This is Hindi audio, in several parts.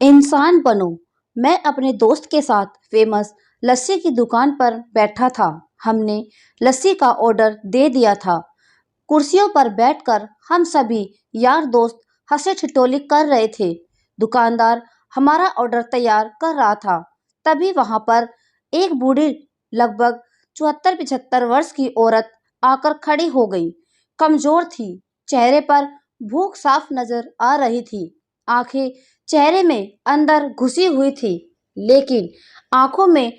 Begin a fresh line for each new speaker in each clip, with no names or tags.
इंसान बनो। मैं अपने दोस्त के साथ फेमस लस्सी की दुकान पर बैठा था। हमने लस्सी का ऑर्डर दे दिया था। कुर्सियों पर बैठकर हम सभी यार दोस्त हंसी ठिठोली कर रहे थे। दुकानदार हमारा ऑर्डर तैयार कर रहा था। तभी वहां पर एक बूढ़ी, लगभग 74-75 वर्ष की औरत आकर खड़ी हो गई। कमजोर थी, चेहरे पर भूख साफ नजर आ रही थी। आंखें चेहरे में अंदर घुसी हुई थी, लेकिन आंखों में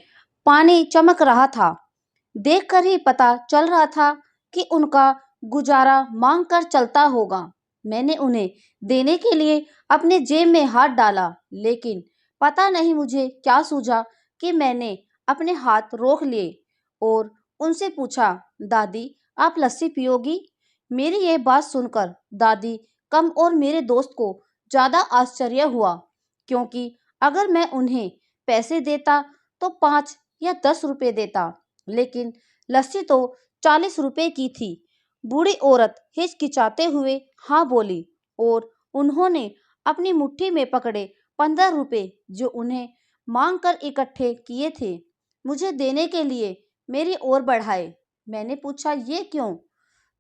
पानी चमक रहा था। देखकर ही पता चल रहा था कि उनका गुजारा मांग कर चलता होगा। मैंने उन्हें देने के लिए अपने जेब में हाथ डाला, लेकिन पता नहीं मुझे क्या सूझा कि मैंने अपने हाथ रोक लिए और उनसे पूछा, दादी आप लस्सी पियोगी? मेरी यह बात सुनकर दादी कम और मेरे दोस्त को ज्यादा आश्चर्य हुआ, क्योंकि अगर मैं उन्हें पैसे देता तो 5 या 10 रुपए देता, लेकिन लस्सी तो 40 रुपए की थी। बूढ़ी औरत हिचकिचाते हुए हाँ बोली और उन्होंने अपनी मुट्ठी में पकड़े 15 रुपए जो उन्हें मांग कर इकट्ठे किए थे, मुझे देने के लिए मेरी ओर बढ़ाए। मैंने पूछा, ये क्यों?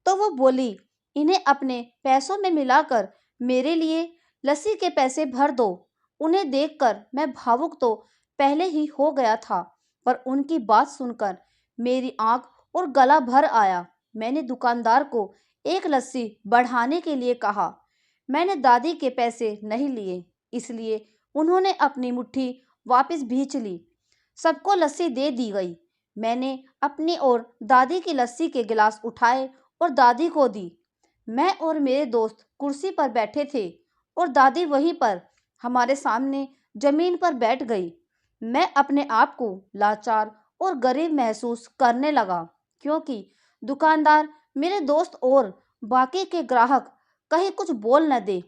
तो वो बोली, इन्हें अपने पैसों में मिलाकर मेरे लिए लस्सी के पैसे भर दो। उन्हें देखकर मैं भावुक तो पहले ही हो गया था, पर उनकी बात सुनकर मेरी आंख और गला भर आया। मैंने दुकानदार को एक लस्सी बढ़ाने के लिए कहा। मैंने दादी के पैसे नहीं लिए, इसलिए उन्होंने अपनी मुट्ठी वापस भींच ली। सबको लस्सी दे दी गई। मैंने अपनी और दादी की लस्सी के गिलास उठाए और दादी को दी। मैं और मेरे दोस्त कुर्सी पर बैठे थे और दादी वहीं पर हमारे सामने जमीन पर बैठ गई। मैं अपने आप को लाचार और गरीब महसूस करने लगा, क्योंकि दुकानदार मेरे दोस्त और बाकी के ग्राहक कहीं कुछ बोल न दे।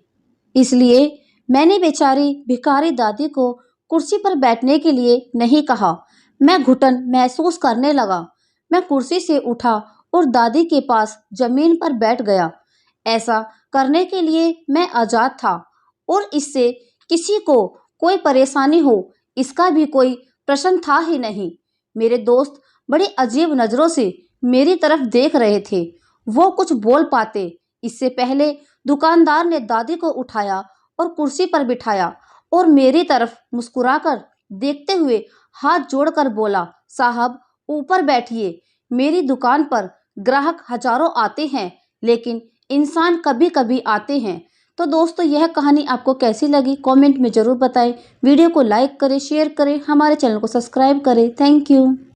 इसलिए मैंने बेचारी भिखारी दादी को कुर्सी पर बैठने के लिए नहीं कहा। मैं घुटन महसूस करने लगा। मैं कुर्सी से उठा और दादी के पास जमीन पर बैठ गया। ऐसा करने के लिए मैं आजाद था और इससे किसी को कोई परेशानी हो, इसका भी कोई प्रश्न था ही नहीं। मेरे दोस्त बड़ी अजीब नजरों से मेरी तरफ देख रहे थे। वो कुछ बोल पाते इससे पहले दुकानदार ने दादी को उठाया और कुर्सी पर बिठाया और मेरी तरफ मुस्कुराकर देखते हुए हाथ जोड़कर बोला, साहब ऊपर बैठिए। मेरी दुकान पर ग्राहक हजारों आते हैं, लेकिन इंसान कभी कभी आते हैं। तो दोस्तों, यह कहानी आपको कैसी लगी कमेंट में ज़रूर बताएं। वीडियो को लाइक करें, शेयर करें, हमारे चैनल को सब्सक्राइब करें। Thank you.